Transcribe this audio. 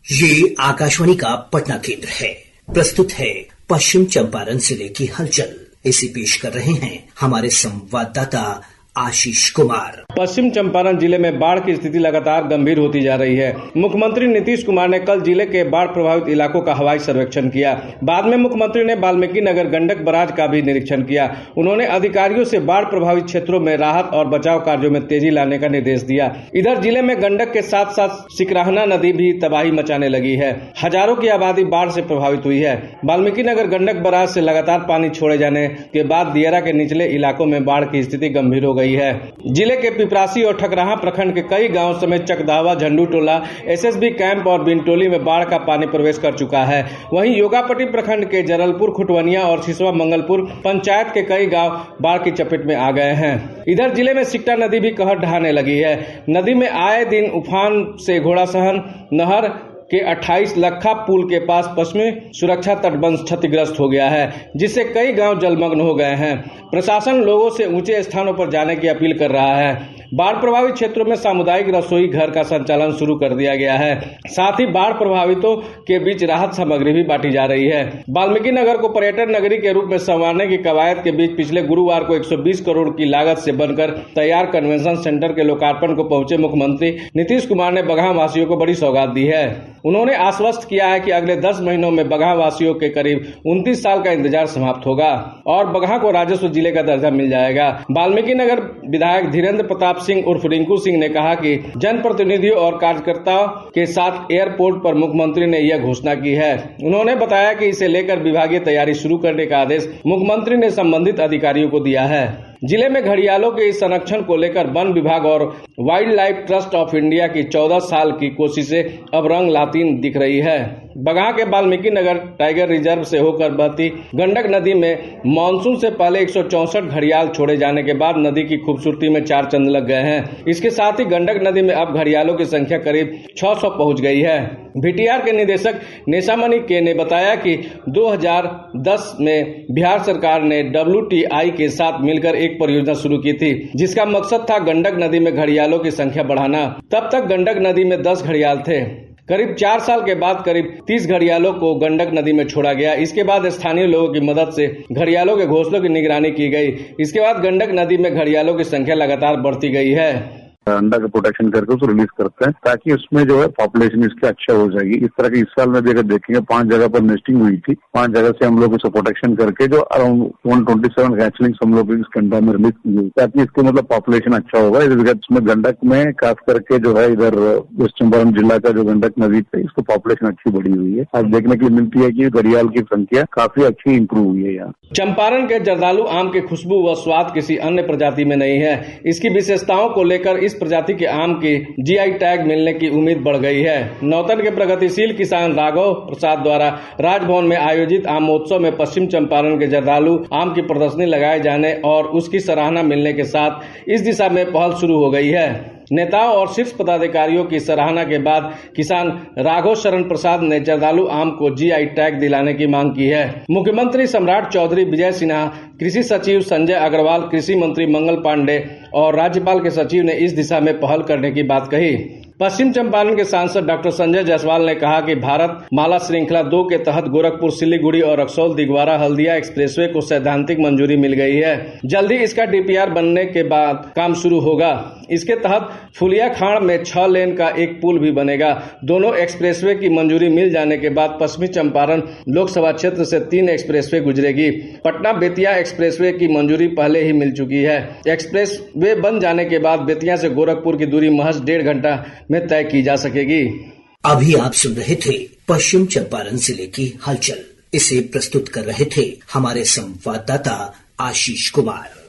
ये आकाशवाणी का पटना केंद्र है। प्रस्तुत है पश्चिम चंपारण जिले की हलचल। इसे पेश कर रहे हैं हमारे संवाददाता आशीष कुमार। पश्चिम चंपारण जिले में बाढ़ की स्थिति लगातार गंभीर होती जा रही है। मुख्यमंत्री नीतीश कुमार ने कल जिले के बाढ़ प्रभावित इलाकों का हवाई सर्वेक्षण किया। बाद में मुख्यमंत्री ने वाल्मीकि नगर गंडक बराज का भी निरीक्षण किया। उन्होंने अधिकारियों से बाढ़ प्रभावित क्षेत्रों में राहत और बचाव कार्यों में तेजी लाने का निर्देश दिया। इधर जिले में गंडक के साथ साथ सिकराहना नदी भी तबाही मचाने लगी है। हजारों की आबादी बाढ़ से प्रभावित हुई है। वाल्मीकि नगर गंडक बराज से लगातार पानी छोड़े जाने के बाद दियारा के निचले इलाकों में बाढ़ की स्थिति गंभीर हो गई है। जिले के पिपरासी और ठकराहा प्रखंड के कई गांव समेत चकदावा, झंडू टोला, एसएसबी कैंप और बिनटोली में बाढ़ का पानी प्रवेश कर चुका है। वहीं योगापट्टी प्रखंड के जरलपुर, खुटवनिया और सिसवा मंगलपुर पंचायत के कई गांव बाढ़ की चपेट में आ गए हैं। इधर जिले में सिकटा नदी भी कहर ढहाने लगी है। नदी में आए दिन उफान से घोड़ासहन नहर के 28 लखा पुल के पास पश्चिमी सुरक्षा तटबंध क्षतिग्रस्त हो गया है, जिससे कई गांव जलमग्न हो गए हैं। प्रशासन लोगों से ऊंचे स्थानों पर जाने की अपील कर रहा है। बाढ़ प्रभावित क्षेत्रों में सामुदायिक रसोई घर का संचालन शुरू कर दिया गया है। साथ ही बाढ़ प्रभावितों के बीच राहत सामग्री भी बांटी जा रही है। वाल्मीकि नगर को पर्यटन नगरी के रूप में संवारने की कवायद के बीच पिछले गुरुवार को 120 करोड़ की लागत से बनकर तैयार कन्वेंशन सेंटर के लोकार्पण को पहुंचे मुख्यमंत्री नीतीश कुमार ने बगहा वासियों को बड़ी सौगात दी है। उन्होंने आश्वस्त किया है कि अगले 10 महीनों में बगहा वासियों के करीब 29 साल का इंतजार समाप्त होगा और बगहा को राजस्व जिले का दर्जा मिल जाएगा। वाल्मीकि नगर विधायक धीरेन्द्र प्रताप सिंह उर्फ रिंकू सिंह ने कहा कि जनप्रतिनिधियों और कार्यकर्ताओं के साथ एयरपोर्ट पर मुख्यमंत्री ने यह घोषणा की है। उन्होंने बताया कि इसे लेकर विभागीय तैयारी शुरू करने का आदेश मुख्यमंत्री ने संबंधित अधिकारियों को दिया है। जिले में घड़ियालों के इस संरक्षण को लेकर वन विभाग और wild life trust of India की 14 साल की कोशिशें अब रंग लाती दिख रही है। बगहा के वाल्मीकि नगर टाइगर रिजर्व से होकर बहती गंडक नदी में मानसून से पहले 164 घड़ियाल छोड़े जाने के बाद नदी की खूबसूरती में 4 चंद लग गए हैं। इसके साथ ही गंडक नदी में अब घड़ियालों की संख्या करीब 600 पहुंच गई है। VTR के निदेशक नेशामणि के ने बताया कि 2010 में बिहार सरकार ने WTI के साथ मिलकर एक परियोजना शुरू की थी, जिसका मकसद था गंडक नदी में घड़ियालों की संख्या बढ़ाना। तब तक गंडक नदी में 10 घड़ियाल थे। करीब 4 साल के बाद करीब 30 घड़ियालों को गंडक नदी में छोड़ा गया। इसके बाद स्थानीय लोगों की मदद से घड़ियालों के घोंसलों की निगरानी की गई। इसके बाद गंडक नदी में घड़ियालों की संख्या लगातार बढ़ती गई है। अंडा का प्रोटेक्शन करके उसको रिलीज करते हैं ताकि उसमें जो है पॉपुलेशन इसकी अच्छा हो जाएगी। इस तरह की इस साल में भी अगर देखेंगे 5 जगह पर नेस्टिंग हुई थी। 5 जगह से हम लोग उसको प्रोटेक्शन करके जो अराउंड 127 हैचलिंग्स हम लोग इस गंडा में रिलीज की गई ताकि इसके मतलब पॉपुलेशन अच्छा होगा। इसमें गंडक में खास करके जो है इधर वेस्ट चंपारण जिला का जो गंडक नदी है इसको पॉपुलेशन अच्छी बढ़ी हुई है। आज देखने के लिए मिलती है कि घड़ियाल की संख्या काफी अच्छी इंप्रूव हुई है। यहाँ चंपारण के जर्दालू आम की खुशबू व स्वाद किसी अन्य प्रजाति में नहीं है। इसकी विशेषताओं को लेकर इस प्रजाति के आम की GI टैग मिलने की उम्मीद बढ़ गई है। नौतन के प्रगतिशील किसान राघव प्रसाद द्वारा राजभवन में आयोजित आम महोत्सव में पश्चिम चंपारण के जर्दालू आम की प्रदर्शनी लगाए जाने और उसकी सराहना मिलने के साथ इस दिशा में पहल शुरू हो गई है। नेताओं और शीर्ष पदाधिकारियों की सराहना के बाद किसान राघव शरण प्रसाद ने जर्दालू आम को GI टैग दिलाने की मांग की है। मुख्यमंत्री सम्राट चौधरी विजय सिन्हा, कृषि सचिव संजय अग्रवाल, कृषि मंत्री मंगल पांडे और राज्यपाल के सचिव ने इस दिशा में पहल करने की बात कही। पश्चिम चंपारण के सांसद डॉक्टर संजय जायसवाल ने कहा कि भारत माला श्रृंखला 2 के तहत गोरखपुर, सिलीगुड़ी और रक्सौल दिगवारा हल्दिया एक्सप्रेसवे को सैद्धांतिक मंजूरी मिल गई है। जल्दी इसका DPR बनने के बाद काम शुरू होगा। इसके तहत फुलिया खाड़ में 6 लेन का एक पुल भी बनेगा। दोनों एक्सप्रेसवे की मंजूरी मिल जाने के बाद पश्चिमी चंपारण लोकसभा क्षेत्र से 3 एक्सप्रेसवे गुजरेगी। पटना बेतिया एक्सप्रेसवे की मंजूरी पहले ही मिल चुकी है। एक्सप्रेसवे बन जाने के बाद बेतिया से गोरखपुर की दूरी महज 1.5 घंटा में तय की जा सकेगी। अभी आप सुन रहे थे पश्चिम चंपारण जिले की हलचल। इसे प्रस्तुत कर रहे थे हमारे संवाददाता आशीष कुमार।